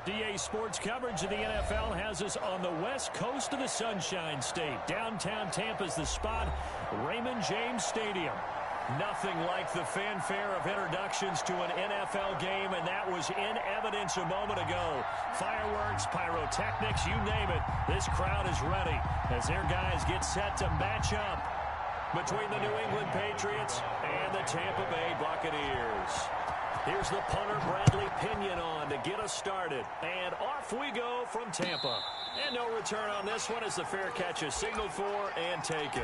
DA Sports coverage of the NFL has us on the west coast of the Sunshine State. Downtown Tampa's the spot, Raymond James Stadium. Nothing like the fanfare of introductions to an NFL game, and that was in evidence a moment ago. Fireworks, pyrotechnics, you name it. This crowd is ready as their guys get set to match up between the New England Patriots and the Tampa Bay Buccaneers. Here's the punter, Bradley Pinion, on to get us started. And off we go from Tampa. And no return on this one as the fair catch is signaled for and taken.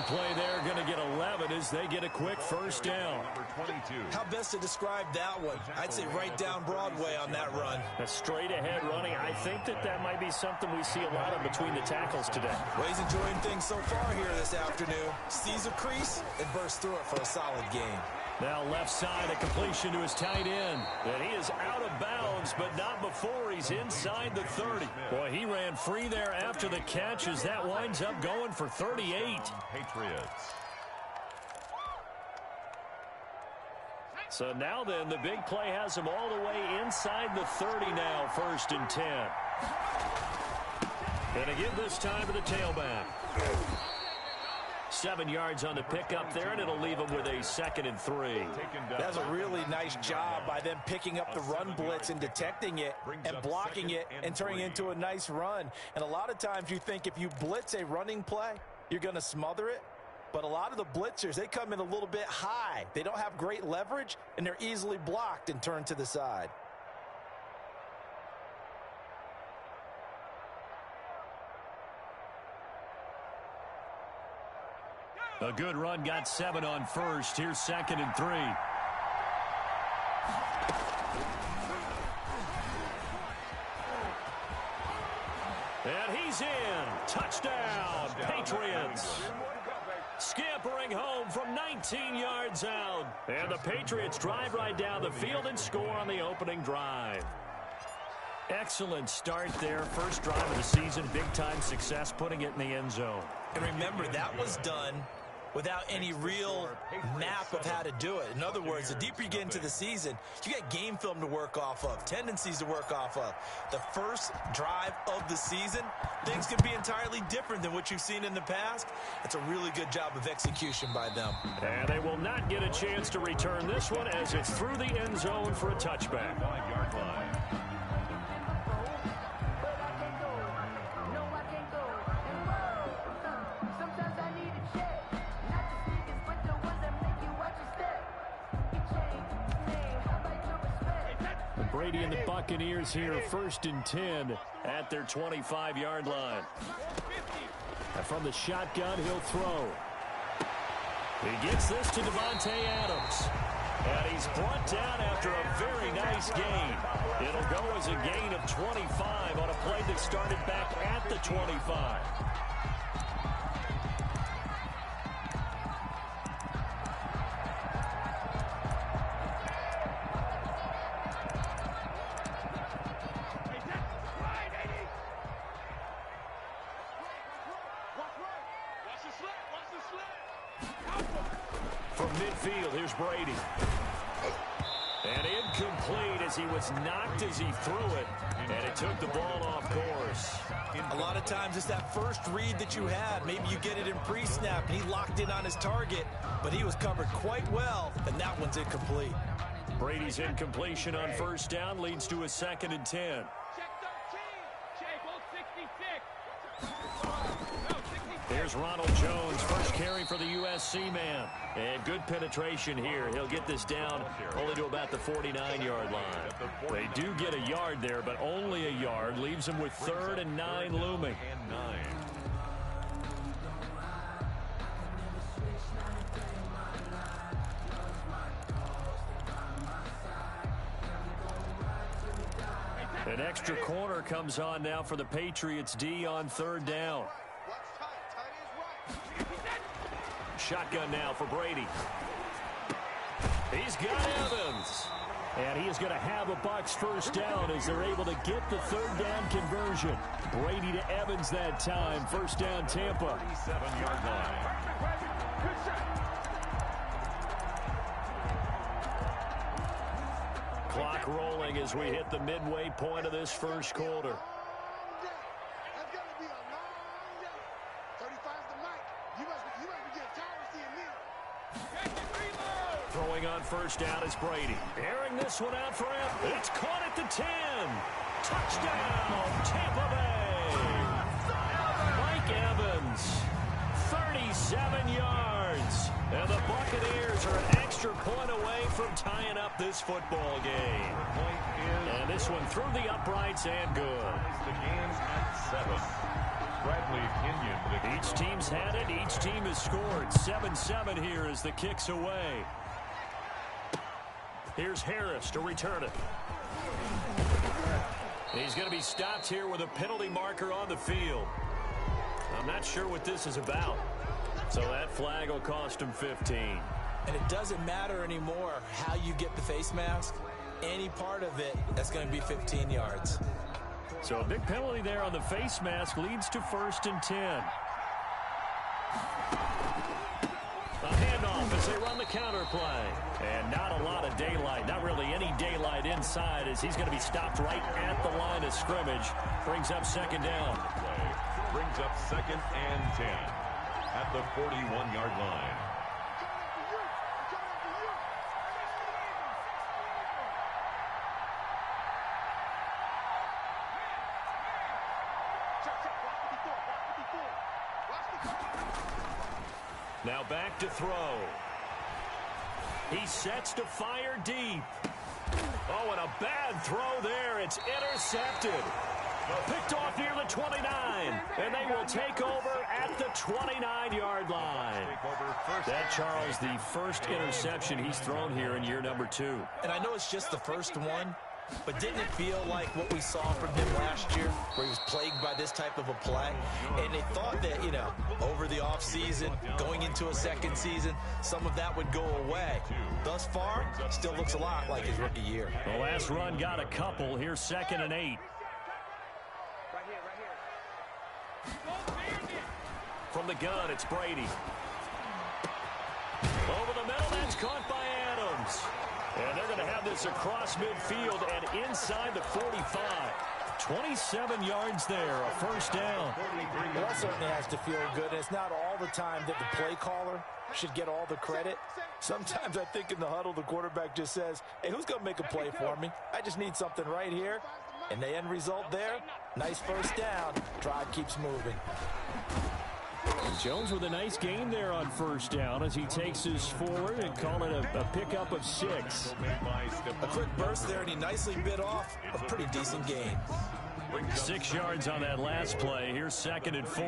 Play there, going to get 11 as they get a quick first down. How best to describe that one? I'd say right down Broadway on that run. A straight ahead running. I think that might be something we see a lot of between the tackles today. Well, he's enjoying things so far here this afternoon. Sees a crease and bursts through it for a solid game. Now left side, a completion to his tight end. And he is out of bounds, but not before he's inside the 30. Boy, he ran free there after the catch as that winds up going for 38. Patriots. So now then, the big play has him all the way inside the 30 now, 1st and 10. And again this time to the tailback. 7 yards on the pickup there, and it'll leave him with a 2nd and 3. That's a really nice job by them picking up the run blitz and detecting it and blocking it and turning it into a nice run. And a lot of times you think if you blitz a running play, you're going to smother it. But a lot of the blitzers, they come in a little bit high. They don't have great leverage, and they're easily blocked and turned to the side. A good run, got 7 on first. Here's 2nd and 3. And he's in. Touchdown, Patriots. Scampering home from 19 yards out. And the Patriots drive right down the field and score on the opening drive. Excellent start there. First drive of the season. Big-time success putting it in the end zone. And remember, that was done without any real map of how to do it. In other words, the deeper you get into the season, you got game film to work off of, tendencies to work off of. The first drive of the season, things can be entirely different than what you've seen in the past. It's a really good job of execution by them. And they will not get a chance to return this one as it's through the end zone for a touchback. 9-yard line. Brady and the Buccaneers here, 1st and 10 at their 25-yard line. And from the shotgun, he'll throw. He gets this to Devontae Adams. And he's brought down after a very nice gain. It'll go as a gain of 25 on a play that started back at the 25. From midfield, here's Brady. And incomplete as he was knocked as he threw it. And it took the ball off course. A lot of times it's that first read that you had. Maybe you get it in pre-snap, and he locked in on his target, but he was covered quite well, and that one's incomplete. Brady's incompletion on 1st down leads to a 2nd and 10. Here's Ronald Jones, first carry for the USC man. And good penetration here. He'll get this down only to about the 49-yard line. They do get a yard there, but only a yard. Leaves them with 3rd and 9 looming. An extra corner comes on now for the Patriots D on third down. Shotgun now for Brady. He's got Evans. And he is going to have a Bucs first down as they're able to get the third down conversion. Brady to Evans that time. First down, Tampa. 7-yard line. Clock rolling as we hit the midway point of this first quarter. Throwing on first down is Brady. Airing this one out for him. It's caught at the 10. Touchdown, Tampa Bay. Mike Evans, 37 yards. And the Buccaneers are an extra point away from tying up this football game. And this one through the uprights and good. The game's at 7. Bradley Kenyon. Each team's had it. Each team has scored. 7-7 here as the kick's away. Here's Harris to return it. He's going to be stopped here with a penalty marker on the field. I'm not sure what this is about. So that flag will cost him 15. And it doesn't matter anymore how you get the face mask. Any part of it, that's going to be 15 yards. So a big penalty there on the face mask leads to 1st and 10. A handoff as they run the counter play. And not a lot of daylight, not really any daylight inside as he's going to be stopped right at the line of scrimmage. Brings up second down. Brings up 2nd and 10 at the 41-yard line. Now back to throw. He sets to fire deep. Oh, and a bad throw there. It's intercepted. Picked off near the 29. And they will take over at the 29-yard line. That, Charles, the first interception he's thrown here in year number 2. And I know it's just the first one, but didn't it feel like what we saw from him last year, where he was plagued by this type of a play? And they thought that, you know, over the offseason, going into a second season, some of that would go away. Thus far, still looks a lot like his rookie year. The last run got a couple. Here's 2nd and 8. From the gun, it's Brady. Over the middle, that's caught by Adams. And they're going to have this across midfield and inside the 45. 27 yards there, a first down. Well, that certainly has to feel good. And it's not all the time that the play caller should get all the credit. Sometimes I think in the huddle, the quarterback just says, hey, who's going to make a play for me? I just need something right here. And the end result there, nice first down. Drive keeps moving. Jones with a nice gain there on first down as he takes us forward and call it a pickup of 6. A quick burst there, and he nicely bit off a pretty decent gain. 6 yards on that last play. Here's 2nd and 4.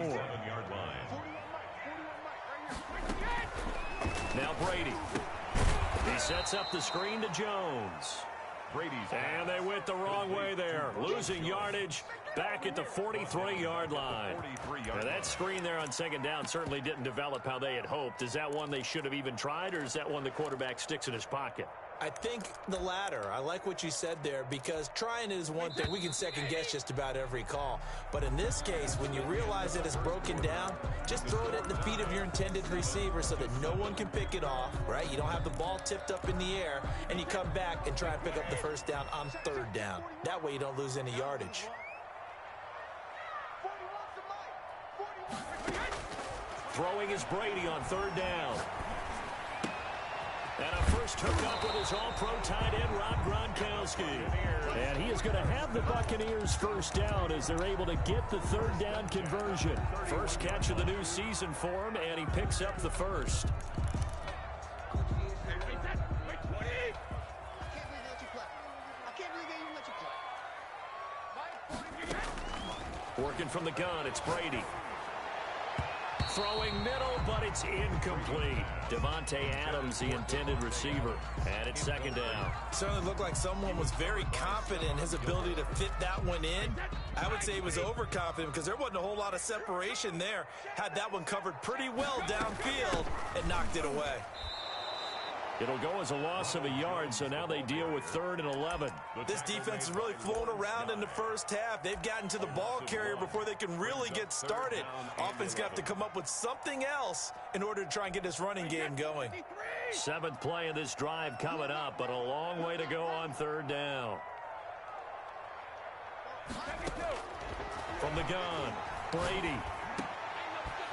Now Brady. He sets up the screen to Jones. And they went the wrong way there. Losing yardage back at the 43-yard line. Now that screen there on 2nd down certainly didn't develop how they had hoped. Is that one they should have even tried, or is that one the quarterback sticks in his pocket? I think the latter. I like what you said there, because trying is one thing. We can second guess just about every call. But in this case, when you realize that it's broken down, just throw it at the feet of your intended receiver so that no one can pick it off, right? You don't have the ball tipped up in the air, and you come back and try and pick up the first down on 3rd down. That way you don't lose any yardage. Throwing is Brady on 3rd down. And a first hookup with his all-pro tight end, Rob Gronkowski. And he is going to have the Buccaneers first down as they're able to get the 3rd down conversion. First catch of the new season for him, and he picks up the first. Working from the gun, it's Brady. Throwing middle, but it's incomplete. Devontae Adams, the intended receiver. And it's second down. Certainly looked like someone was very confident in his ability to fit that one in. I would say he was overconfident because there wasn't a whole lot of separation there. Had that one covered pretty well downfield and knocked it away. It'll go as a loss of a yard, so now they deal with 3rd and 11. This defense has really flown around in the first half. They've gotten to the ball carrier before they can really get started. Offense got to come up with something else in order to try and get this running game going. 7th play of this drive coming up, but a long way to go on 3rd down. From the gun, Brady.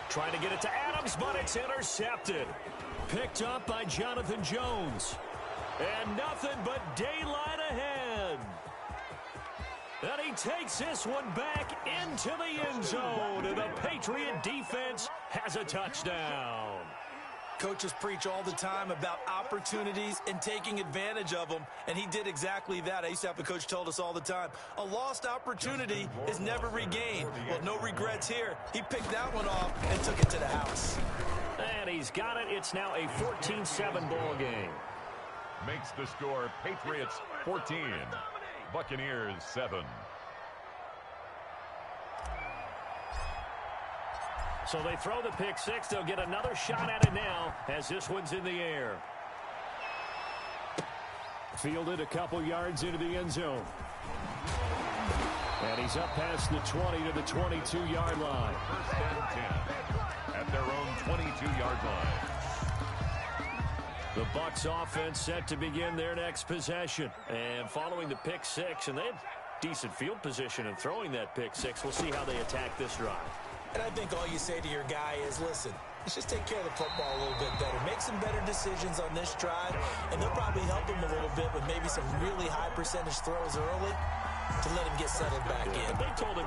Trying to get it to Adams, but it's intercepted. Picked up by Jonathan Jones. And nothing but daylight ahead. And he takes this one back into the end zone. And the Patriot defense has a touchdown. Coaches preach all the time about opportunities and taking advantage of them, and he did exactly that. I used to have a coach told us all the time, a lost opportunity is never regained. Well, no regrets here. He picked that one off and took it to the house. And he's got it. It's now a 14-7 ball game. Makes the score Patriots 14, Buccaneers 7. So they throw the pick six. They'll get another shot at it now as this one's in the air. Fielded a couple yards into the end zone. And he's up past the 20 to the 22-yard line. 1st and 10 at their own 22-yard line. The Bucs offense set to begin their next possession. And following the pick six, and they had decent field position in throwing that pick six. We'll see how they attack this drive. And I think all you say to your guy is, listen, let's just take care of the football a little bit better. Make some better decisions on this drive, and they'll probably help him a little bit with maybe some really high percentage throws early to let him get settled back in. They told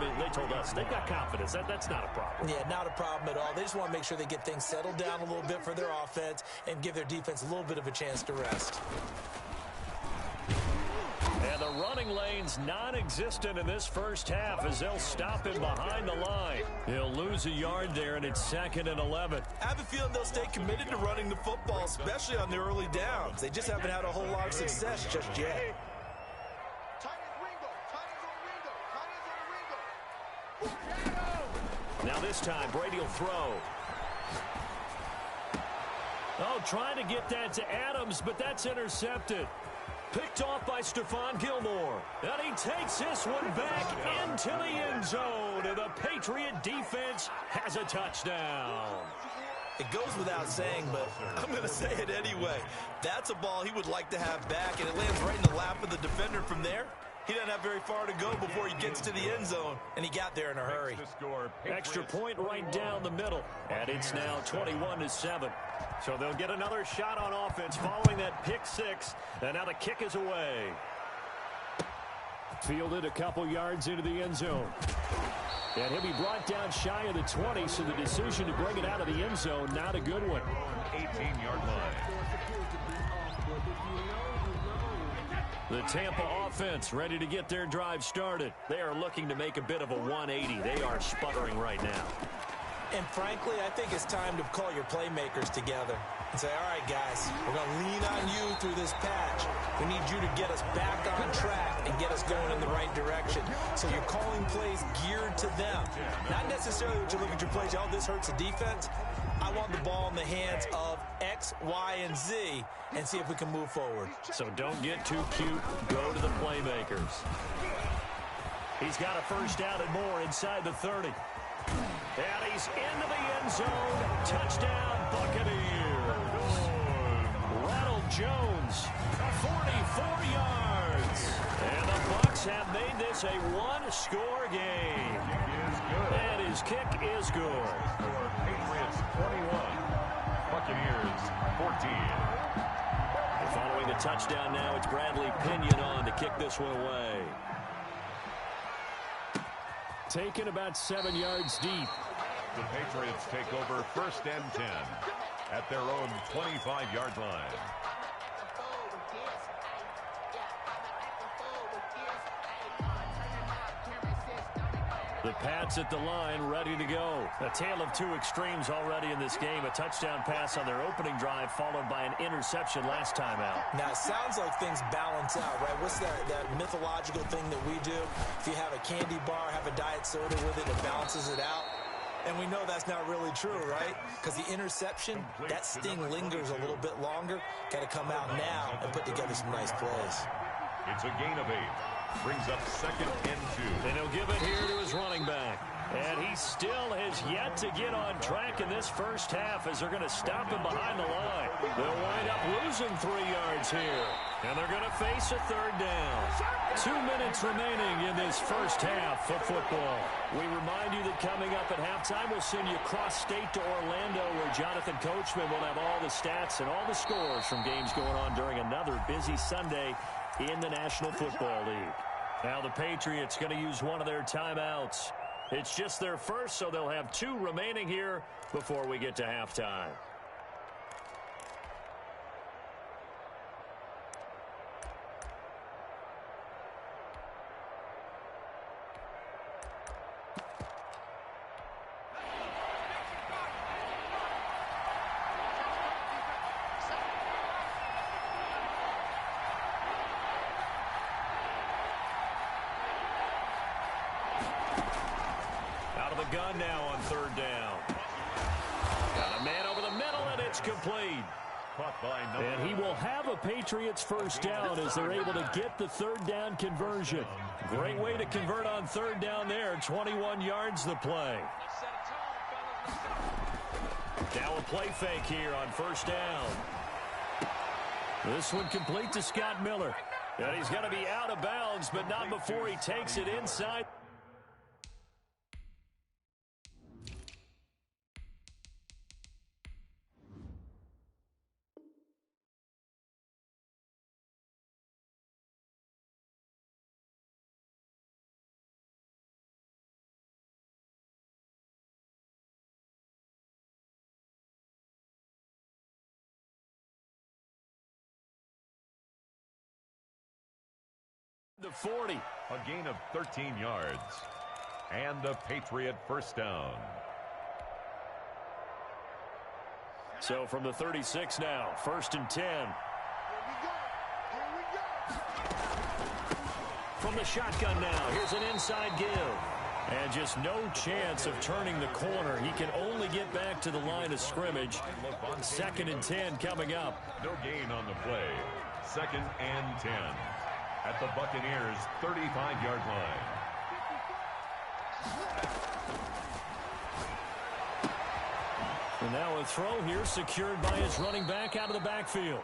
us they've got confidence. That's not a problem. Yeah, not a problem at all. They just want to make sure they get things settled down a little bit for their offense and give their defense a little bit of a chance to rest. And the running lane's non-existent in this first half as they'll stop him behind the line. He'll lose a yard there, and it's 2nd and 11. I have a feeling they'll stay committed to running the football, especially on the early downs. They just haven't had a whole lot of success just yet. Now this time, Brady will throw. Oh, trying to get that to Adams, but that's intercepted. Picked off by Stephon Gilmore. And he takes this one back into the end zone. And the Patriot defense has a touchdown. It goes without saying, but I'm going to say it anyway. That's a ball he would like to have back, and it lands right in the lap of the defender from there. He doesn't have very far to go before he gets to the end zone, and he got there in a hurry. Extra point right down the middle. And it's now 21-7. So they'll get another shot on offense following that pick six. And now the kick is away. Fielded a couple yards into the end zone. And he'll be brought down shy of the 20, so the decision to bring it out of the end zone, not a good one. 18-yard line. The Tampa offense ready to get their drive started. They are looking to make a bit of a 180. They are sputtering right now. And frankly, I think it's time to call your playmakers together and say, all right, guys, we're going to lean on you through this patch. We need you to get us back on track and get us going in the right direction. So you're calling plays geared to them. Not necessarily what you look at your plays, oh, this hurts the defense. I want the ball in the hands of X, Y, and Z and see if we can move forward. So don't get too cute. Go to the playmakers. He's got a first down and more inside the 30. And he's into the end zone. Touchdown, Buccaneers. Ronald Jones, 44 yards. And the Bucs have made this a one-score game. And his kick is good. Patriots 21, Buccaneers 14. And following the touchdown now, it's Bradley Pinion on to kick this one away. Taken about 7 yards deep. The Patriots take over 1st and 10 at their own 25-yard line. The Pats at the line, ready to go. A tale of two extremes already in this game. A touchdown pass on their opening drive, followed by an interception last time out. Now, it sounds like things balance out, right? What's that mythological thing that we do? If you have a candy bar, have a diet soda with it, it balances it out. And we know that's not really true, right? Because the interception, that sting lingers a little bit longer. Got to come out now and put together some nice plays. It's a gain of 8. Brings up 2nd and 2. And he'll give it here to his running back. And he still has yet to get on track in this first half as they're going to stop him behind the line. They'll wind up losing 3 yards here. And they're going to face a 3rd down. 2 minutes remaining in this first half of football. We remind you that coming up at halftime, we'll send you cross-state to Orlando, where Jonathan Coachman will have all the stats and all the scores from games going on during another busy Sunday in the National Football League. Now the Patriots going to use one of their timeouts. It's just their first, so they'll have 2 remaining here before we get to halftime. Gun now on 3rd down. Got a man over the middle, and it's complete. And he will have a Patriots first down as they're able to get the 3rd down conversion. Great way to convert on 3rd down there. 21 yards the play. Now a play fake here on 1st down. This one complete to Scott Miller. And he's going to be out of bounds, but not before he takes it inside. The 40. A gain of 13 yards. And a Patriot first down. So from the 36 now, 1st and 10. From the shotgun now, here's an inside give. And just no chance of turning the corner. He can only get back to the line of scrimmage. 2nd and 10 coming up. No gain on the play. 2nd and 10. At the Buccaneers' 35-yard line. And now a throw here secured by his running back out of the backfield.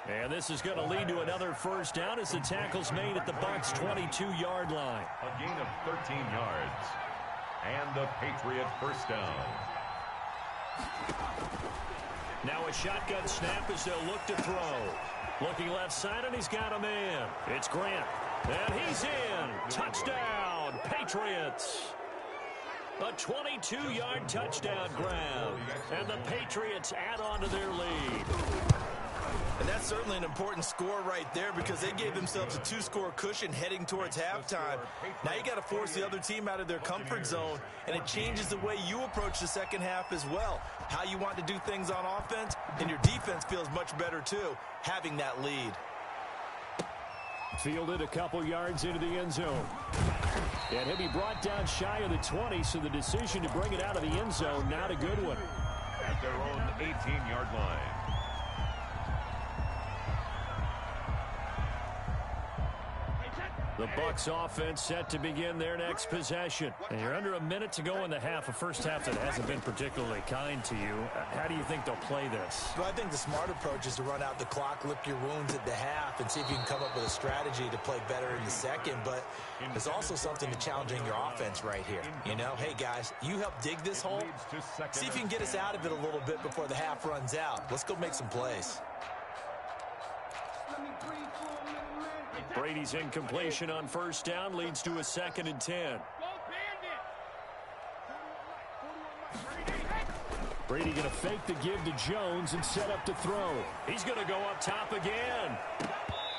And this is going to lead to another first down as the tackle's made at the Bucs' 22-yard line. A gain of 13 yards. And a Patriot first down. Now a shotgun snap as they'll look to throw. Looking left side, and he's got a man. It's Grant. And he's in. Touchdown, Patriots. A 22-yard touchdown grab. And the Patriots add on to their lead. And that's certainly an important score right there because they gave themselves a 2-score cushion heading towards halftime. Now you got to force the other team out of their comfort zone, and it changes the way you approach the second half as well. How you want to do things on offense, and your defense feels much better too, having that lead. Fielded a couple yards into the end zone. And he'll be brought down shy of the 20, so the decision to bring it out of the end zone, not a good one. At their own 18-yard line. The Bucs offense set to begin their next possession. And you're under a minute to go in the half, a first half that hasn't been particularly kind to you. How do you think they'll play this? Well, I think the smart approach is to run out the clock, lick your wounds at the half, and see if you can come up with a strategy to play better in the second. But there's also something to challenging your offense right here. You know, hey, guys, you help dig this hole. See if you can get us out of it a little bit before the half runs out. Let's go make some plays. Brady's incompletion on first down leads to a 2nd and 10. Brady going to fake the give to Jones and set up to throw. He's going to go up top again.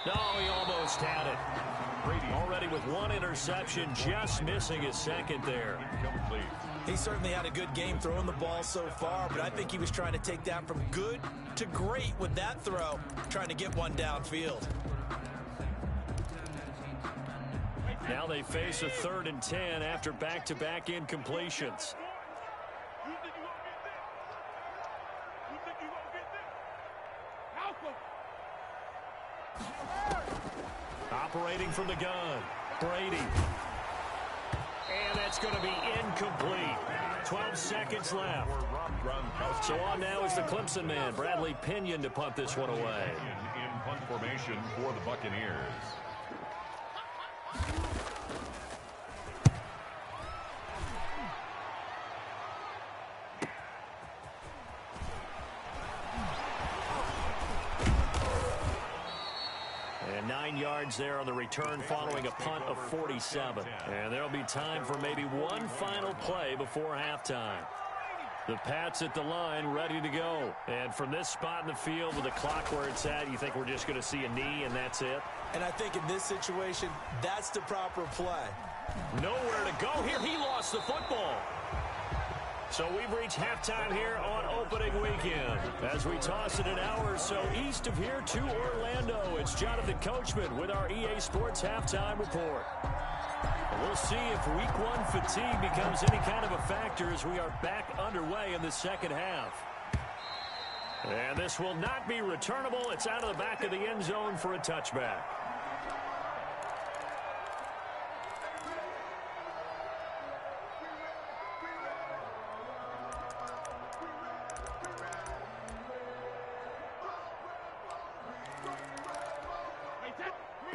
No, he almost had it. Already with one interception, just missing his second there. Incomplete. He certainly had a good game throwing the ball so far, but I think he was trying to take that from good to great with that throw, trying to get one downfield. Now they face a 3rd and 10 after back-to-back incompletions. Operating from the gun, Brady. And that's going to be incomplete. 12 seconds left. So on now is the Clemson man, Bradley Pinion, to punt this one away. In punt formation for the Buccaneers. And 9 yards there on the return following a punt of 47. And there'll be time for maybe one final play before halftime. The Pats at the line, ready to go. And from this spot in the field with the clock where it's at, you think we're just going to see a knee and that's it? And I think in this situation, that's the proper play. Nowhere to go here. He lost the football. So we've reached halftime here on opening weekend. As we toss it an hour or so east of here to Orlando, it's Jonathan Coachman with our EA Sports Halftime Report. We'll see if week one fatigue becomes any kind of a factor as we are back underway in the second half. And this will not be returnable. It's out of the back of the end zone for a touchback.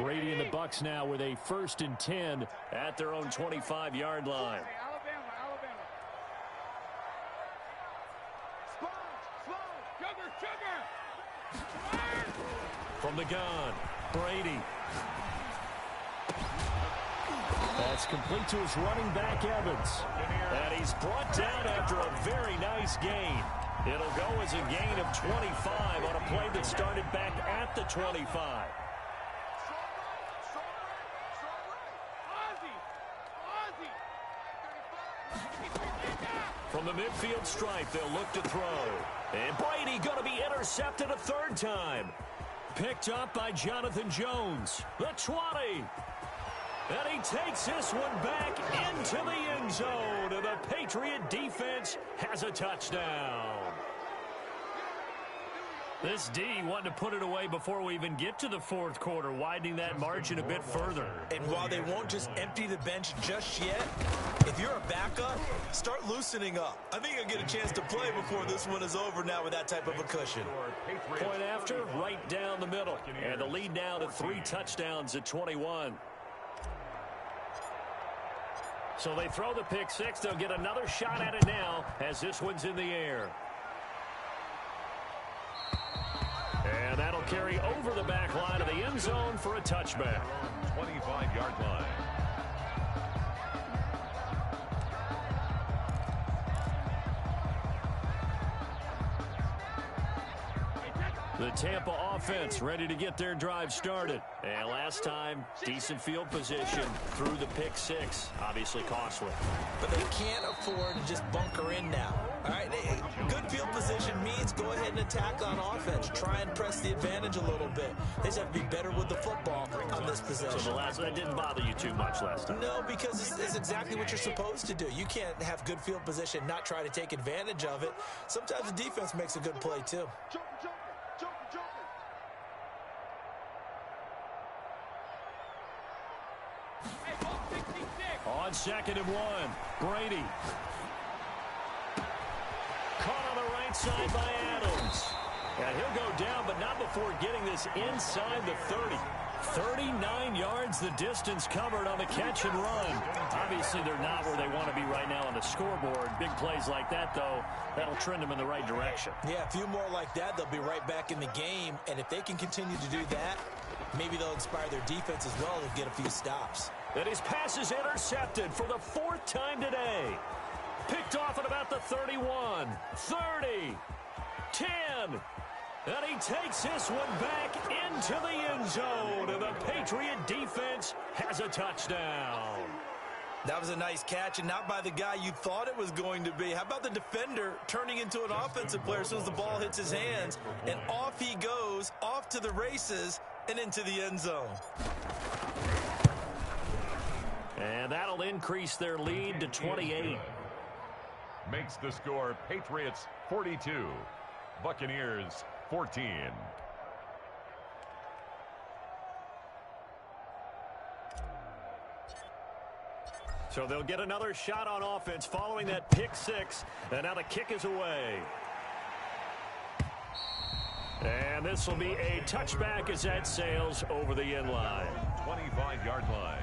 Brady and the Bucs now with a 1st and 10 at their own 25-yard line. From the gun, Brady. That's complete to his running back, Evans. And he's brought down after a very nice gain. It'll go as a gain of 25 on a play that started back at the 25. From the midfield stripe, they'll look to throw. And Brady going to be intercepted a 3rd time. Picked up by Jonathan Jones. The 20. And he takes this one back into the end zone. And the Patriot defense has a touchdown. This D wanted to put it away before we even get to the 4th quarter, widening that margin a bit further. And while they won't just empty the bench just yet, if you're a backup, start loosening up. I think you'll get a chance to play before this one is over now with that type of a cushion. Point after, right down the middle. And the lead now to 3 touchdowns at 21. So they throw the pick 6. They'll get another shot at it now as this one's in the air. And that'll carry over the back line of the end zone for a touchback. 25-yard line. The Tampa offense ready to get their drive started. And last time, decent field position through the pick 6. Obviously costly. But they can't afford to just bunker in now. All right, good field position means go ahead and attack on offense. Try and press the advantage a little bit. They just have to be better with the football on this possession. So that didn't bother you too much last time? No, because it's exactly what you're supposed to do. You can't have good field position, not try to take advantage of it. Sometimes the defense makes a good play, too. On 2nd and 1, Brady. Caught on the right side by Adams. And he'll go down, but not before getting this inside the 30. 39 yards the distance covered on the catch and run. Obviously, they're not where they want to be right now on the scoreboard. Big plays like that, though, that'll trend them in the right direction. Yeah, a few more like that, they'll be right back in the game. And if they can continue to do that, maybe they'll inspire their defense as well and get a few stops. And his pass is intercepted for the 4th time today. Picked off at about the 31, 30, 10. And he takes this one back into the end zone. And the Patriot defense has a touchdown. That was a nice catch, and not by the guy you thought it was going to be. How about the defender turning into an offensive player as soon as the ball hits his hands, and off he goes, off to the races, and into the end zone. And that'll increase their lead to 28. Makes the score Patriots 42, Buccaneers 14. So they'll get another shot on offense following that pick six. And now the kick is away. And this will be a touchback as that sails over the end line. 25-yard line.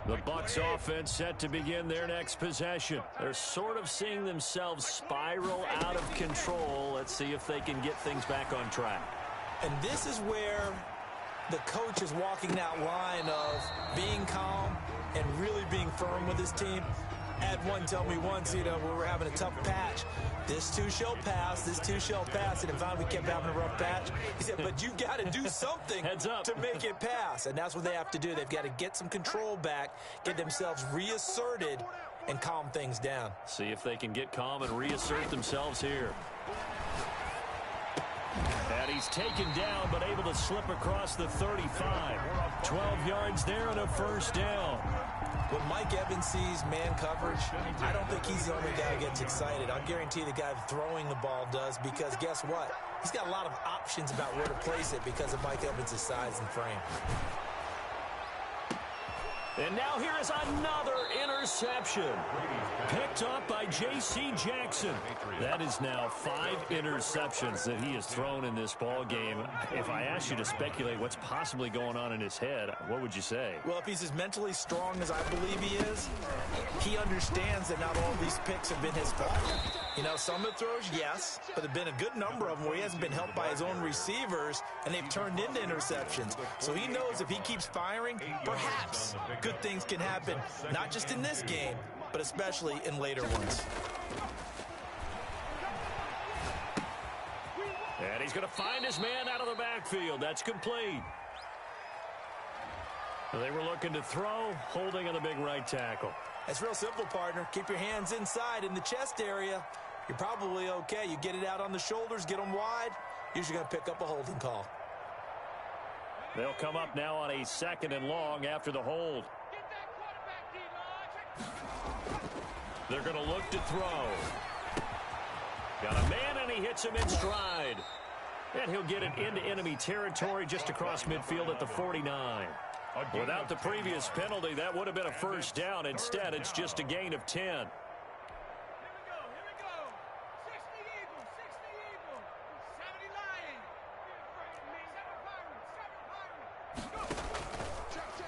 The Bucs offense set to begin their next possession. They're sort of seeing themselves spiral out of control. Let's see if they can get things back on track. And this is where the coach is walking that line of being calm and really being firm with his team. Had one tell me once, we were having a tough patch. This too shall pass, this too shall pass. And finally we kept having a rough patch. He said, but you've got to do something to make it pass. And that's what they have to do. They've got to get some control back, get themselves reasserted, and calm things down. See if they can get calm and reassert themselves here. And he's taken down, but able to slip across the 35. 12 yards there and a first down. When Mike Evans sees man coverage, I don't think he's the only guy who gets excited. I'll guarantee the guy throwing the ball does, because guess what? He's got a lot of options about where to place it because of Mike Evans' size and frame. And now here is another interception. Picked up by J.C. Jackson. That is now 5 interceptions that he has thrown in this ball game. If I asked you to speculate what's possibly going on in his head, what would you say? Well, if he's as mentally strong as I believe he is, he understands that not all these picks have been his fault. Some of the throws, yes, but there have been a good number of them where he hasn't been helped by his own receivers, and they've turned into interceptions. So he knows if he keeps firing, perhaps good things can happen, not just in this game, but especially in later ones. And he's going to find his man out of the backfield. That's complete. They were looking to throw, holding on the big right tackle. It's real simple, partner. Keep your hands inside in the chest area. You're probably okay. You get it out on the shoulders, get them wide, usually going to pick up a holding call. They'll come up now on a 2nd and long after the hold. They're going to look to throw. Got a man, and he hits him in stride. And he'll get it into enemy territory just across midfield at the 49. Without the previous penalty, that would have been a first down. Instead, it's just a gain of 10.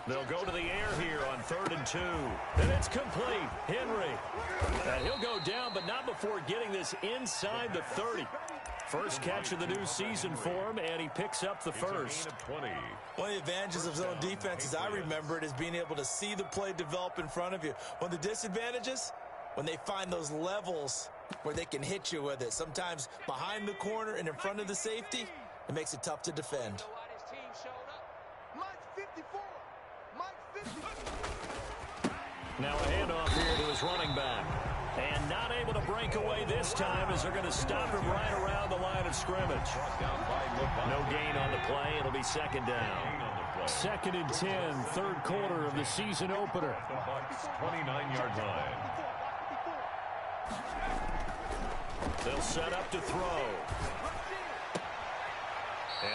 They'll go to the air here on 3rd and 2. And it's complete. Henry. And he'll go down, but not before getting this inside the 30. First catch of the new season for him, and he picks up the first. One of the advantages of zone defense, as I remember it, is being able to see the play develop in front of you. One of the disadvantages, when they find those levels where they can hit you with it. Sometimes behind the corner and in front of the safety, it makes it tough to defend. Now a handoff here to his running back. And not able to break away this time as they're going to stop him right around the line of scrimmage. No gain on the play. It'll be 2nd down. 2nd and 10, 3rd quarter of the season opener. The Bucs 29-yard line. They'll set up to throw.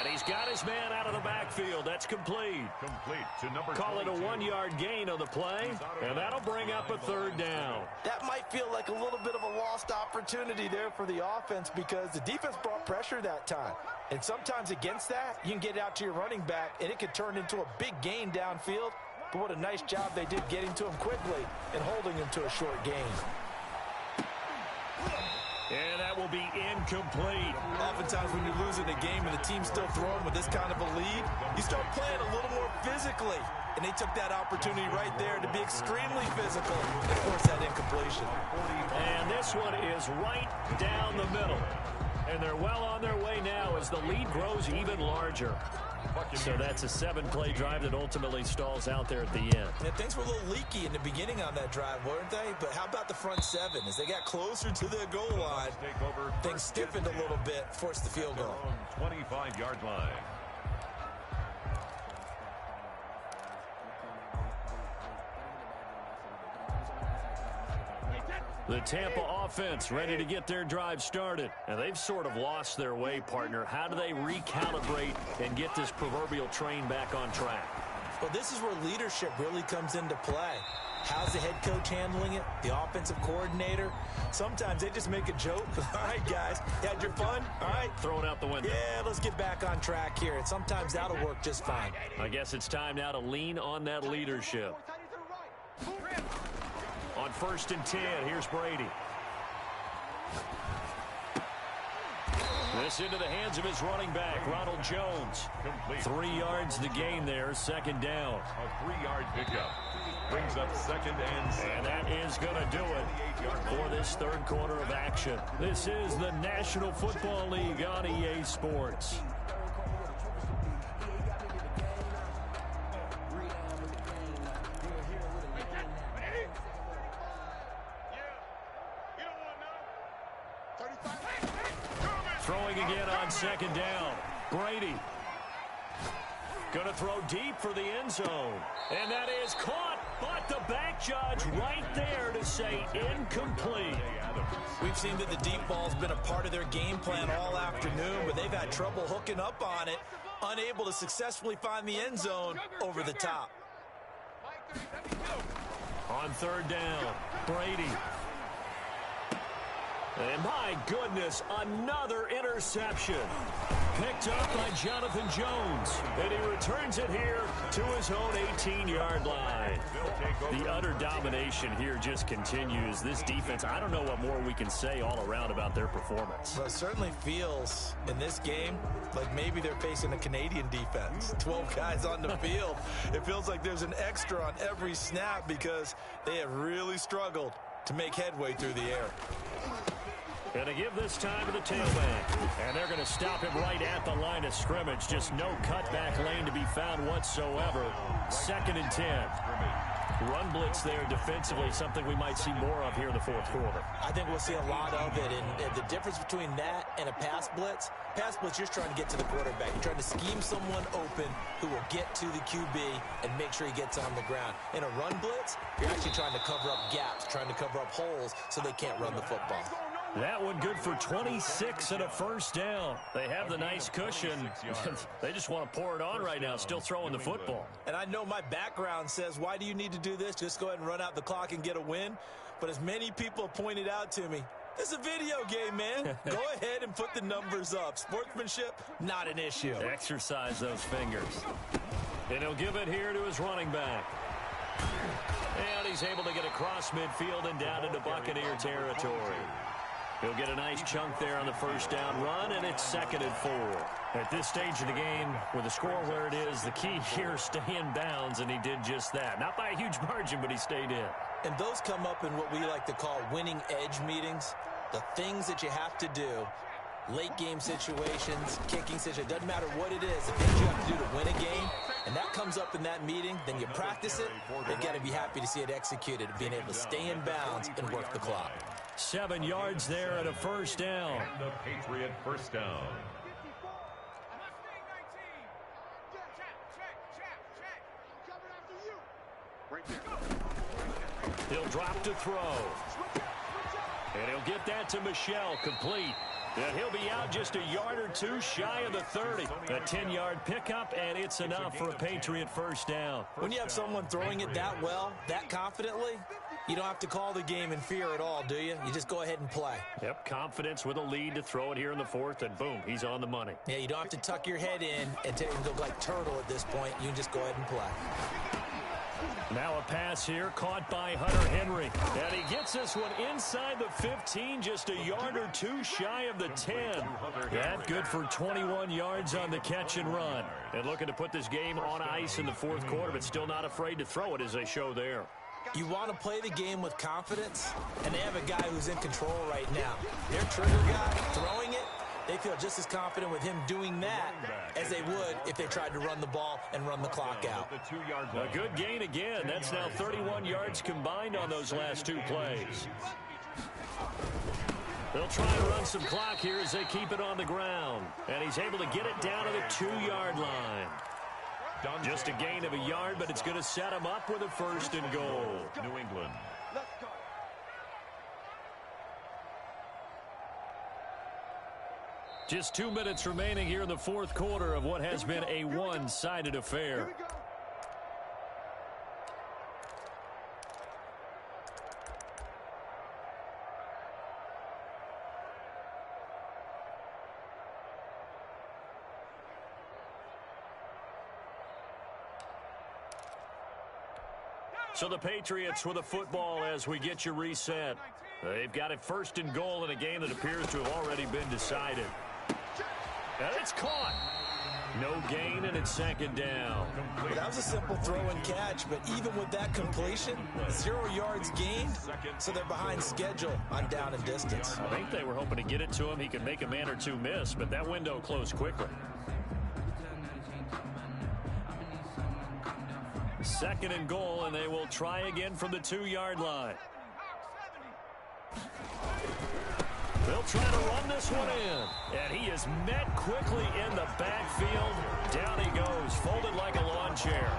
And he's got his man out of the backfield. That's complete. Complete to number 22. Call it a 1-yard gain on the play, and that'll bring up a 3rd down. That might feel like a little bit of a lost opportunity there for the offense because the defense brought pressure that time. And sometimes against that, you can get out to your running back, and it could turn into a big gain downfield. But what a nice job they did getting to him quickly and holding him to a short gain. And that will be incomplete. Oftentimes when you're losing a game and the team's still throwing with this kind of a lead, you start playing a little more physically. And they took that opportunity right there to be extremely physical and force that incompletion. And this one is right down the middle. And they're well on their way now as the lead grows even larger. So that's a 7-play drive that ultimately stalls out there at the end. Yeah, things were a little leaky in the beginning on that drive, weren't they? But how about the front 7? As they got closer to the goal line, things stiffened a little bit, forced the field goal. 25-yard line. The Tampa offense ready to get their drive started. And they've sort of lost their way, partner. How do they recalibrate and get this proverbial train back on track? Well, this is where leadership really comes into play. How's the head coach handling it? The offensive coordinator? Sometimes they just make a joke. All right, guys, you had your fun? All right. Throw it out the window. Yeah, let's get back on track here. And sometimes that'll work just fine. I guess it's time now to lean on that leadership. On 1st and 10, here's Brady. This into the hands of his running back, Ronald Jones. Complete. 3 yards the gain there, 2nd down. A 3-yard pickup. Brings up 2nd and 6. And that is going to do it for this 3rd quarter of action. This is the National Football League on EA Sports. Throwing again on 2nd down. Brady. Going to throw deep for the end zone. And that is caught, but the back judge right there to say incomplete. We've seen that the deep ball's been a part of their game plan all afternoon, but they've had trouble hooking up on it, unable to successfully find the end zone over the top. On 3rd down, Brady. And my goodness, another interception. Picked up by Jonathan Jones. And he returns it here to his own 18-yard line. The utter domination here just continues. This defense, I don't know what more we can say all around about their performance. Well, it certainly feels in this game like maybe they're facing a Canadian defense. 12 guys on the field. It feels like there's an extra on every snap because they have really struggled to make headway through the air. Going to give this time to the tailback. And they're going to stop him right at the line of scrimmage. Just no cutback lane to be found whatsoever. 2nd and 10. Run blitz there defensively, something we might see more of here in the 4th quarter. I think we'll see a lot of it. And the difference between that and a pass blitz, you're just trying to get to the quarterback. You're trying to scheme someone open who will get to the QB and make sure he gets on the ground. In a run blitz, you're actually trying to cover up gaps, trying to cover up holes so they can't run the football. That one good for 26 and a 1st down. They have the nice cushion. They just want to pour it on right now, still throwing the football. And I know my background says, why do you need to do this? Just go ahead and run out the clock and get a win. But as many people have pointed out to me, it's a video game, man. Go ahead and put the numbers up. Sportsmanship, not an issue. Exercise those fingers. And he'll give it here to his running back. And he's able to get across midfield and down into Buccaneer territory. He'll get a nice chunk there on the 1st down run, and it's 2nd and 4. At this stage of the game, with the score where it is, the key here is stay in bounds, and he did just that. Not by a huge margin, but he stayed in. And those come up in what we like to call winning edge meetings. The things that you have to do, late game situations, kicking situations, doesn't matter what it is, the things you have to do to win a game, and that comes up in that meeting, then you practice it, they've got to be happy to see it executed, being able to stay in bounds and work the clock. 7 yards there and a 1st down. And the Patriot 1st down. He'll drop to throw. And he'll get that to Michel, complete. And he'll be out just a yard or two shy of the 30. A 10-yard pickup, and it's enough for a Patriot 1st down. When you have someone throwing it that well, that confidently, you don't have to call the game in fear at all, do you? You just go ahead and play. Yep, confidence with a lead to throw it here in the 4th, and boom, he's on the money. Yeah, you don't have to tuck your head in and look like turtle at this point. You can just go ahead and play. Now a pass here caught by Hunter Henry. And he gets this one inside the 15, just a yard or two shy of the 10. That good for 21 yards on the catch and run. And looking to put this game on ice in the fourth quarter, but still not afraid to throw it as they show there. You want to play the game with confidence, and they have a guy who's in control right now. Their trigger guy throwing it, they feel just as confident with him doing that as they would if they tried to run the ball and run the clock out. A good gain again. That's now 31 yards combined on those last two plays. They'll try and run some clock here as they keep it on the ground. And he's able to get it down to the 2-yard line. Just a gain of a yard, but it's going to set him up with a first and goal. New England. Just 2 minutes remaining here in the fourth quarter of what has been a one-sided affair. So the Patriots with a football as we get you reset. They've got it first and goal in a game that appears to have already been decided. And it's caught. No gain, and it's second down. Well, that was a simple throw and catch, but even with that completion, 0 yards gained, so they're behind schedule on down and distance. I think they were hoping to get it to him. He could make a man or two miss, but that window closed quickly. Second and goal, and they will try again from the 2-yard line. They'll try to run this one in. And he is met quickly in the backfield. Down he goes, folded like a lawn chair.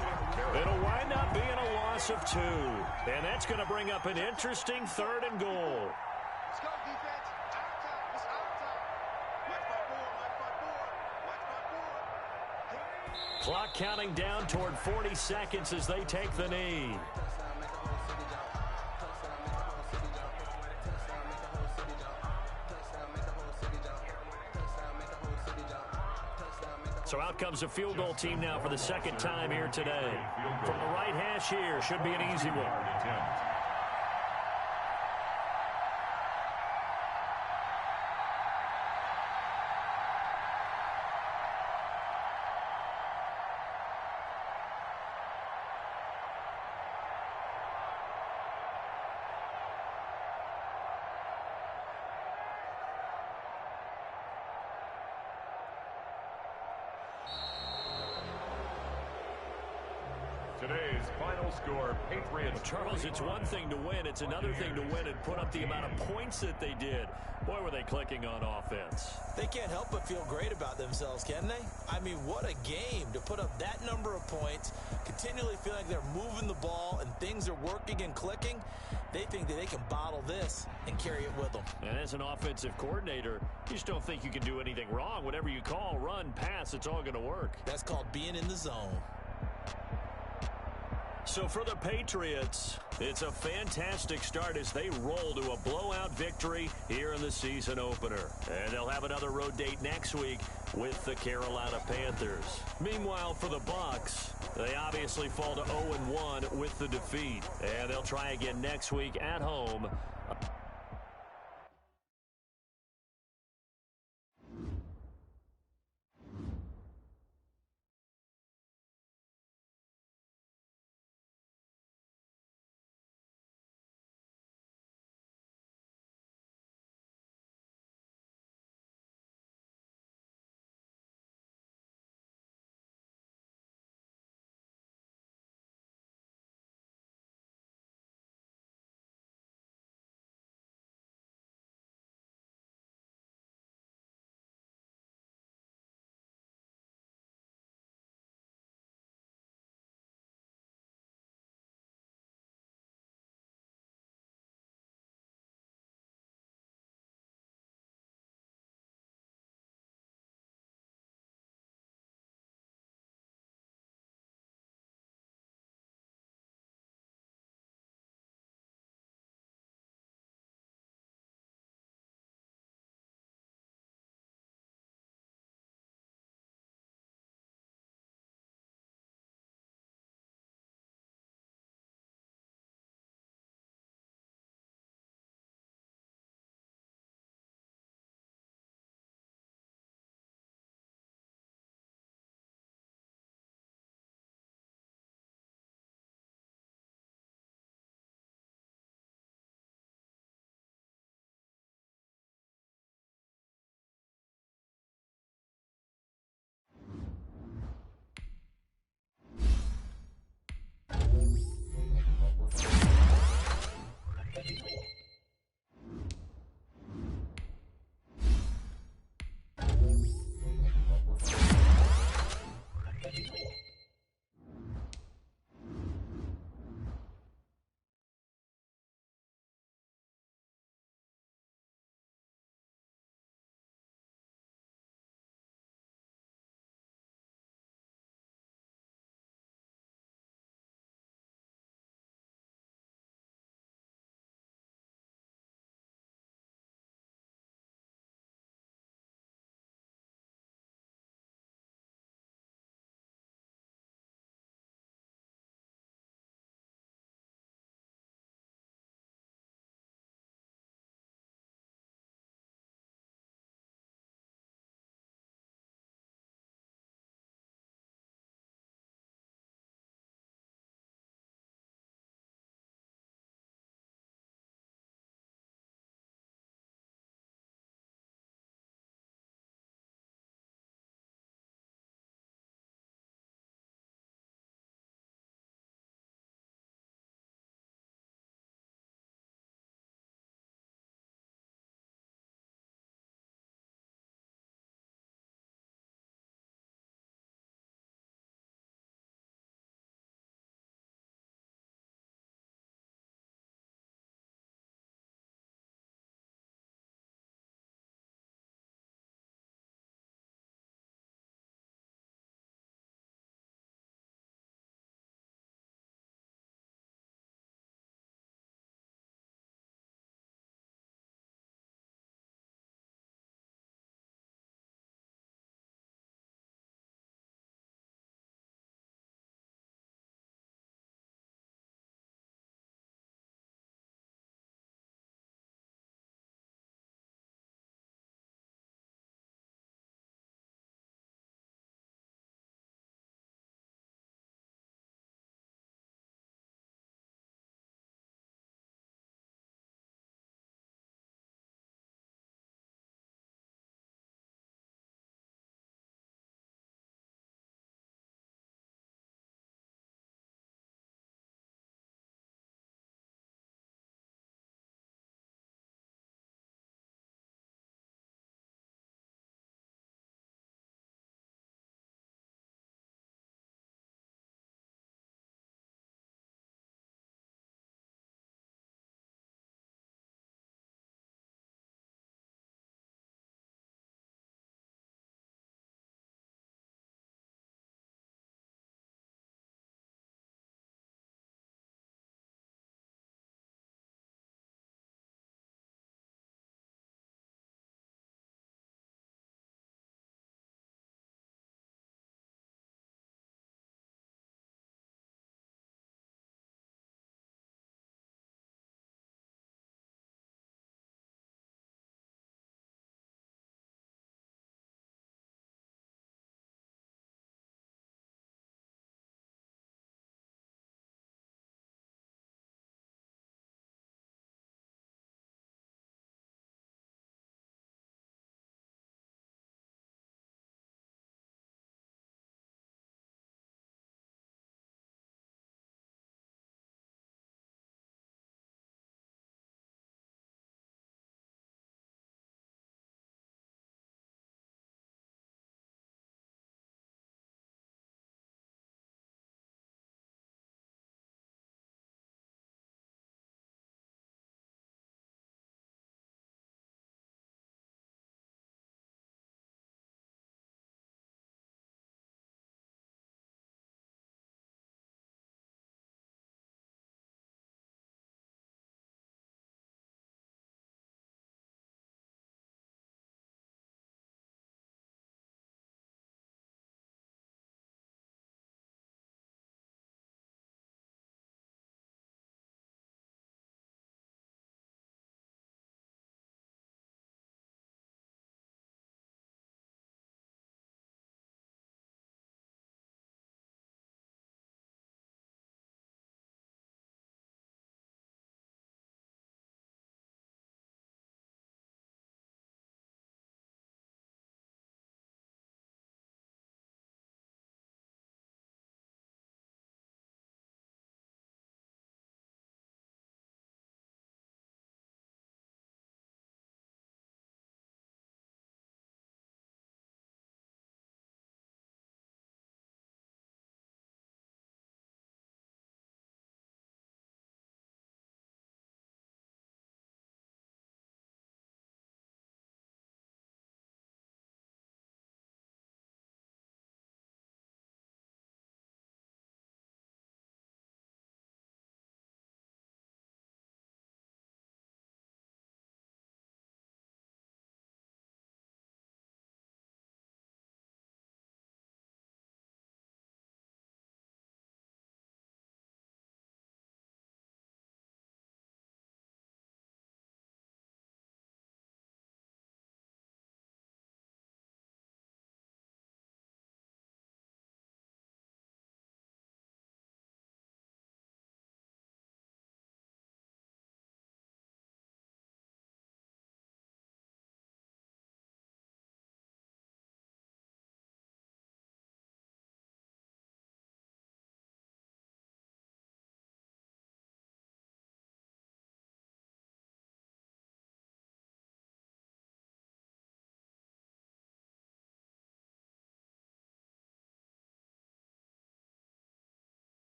It'll wind up being a loss of 2. And that's going to bring up an interesting third and goal. Let's go, defense. Out of time. It's out of time. Watch my board. Watch my board. Watch my board. Clock counting down toward 40 seconds as they take the knee. So out comes a field goal team now for the second time here today. From the right hash here, should be an easy one. Today's final score, Patriots. Charles, it's one thing to win. It's another thing to win and put up the amount of points that they did. Boy, were they clicking on offense. They can't help but feel great about themselves, can they? I mean, what a game to put up that number of points, continually feel like they're moving the ball and things are working and clicking. They think that they can bottle this and carry it with them. And as an offensive coordinator, you just don't think you can do anything wrong. Whatever you call, run, pass, it's all going to work. That's called being in the zone. So for the Patriots, it's a fantastic start as they roll to a blowout victory here in the season opener. And they'll have another road date next week with the Carolina Panthers. Meanwhile, for the Bucs, they obviously fall to 0-1 with the defeat. And they'll try again next week at home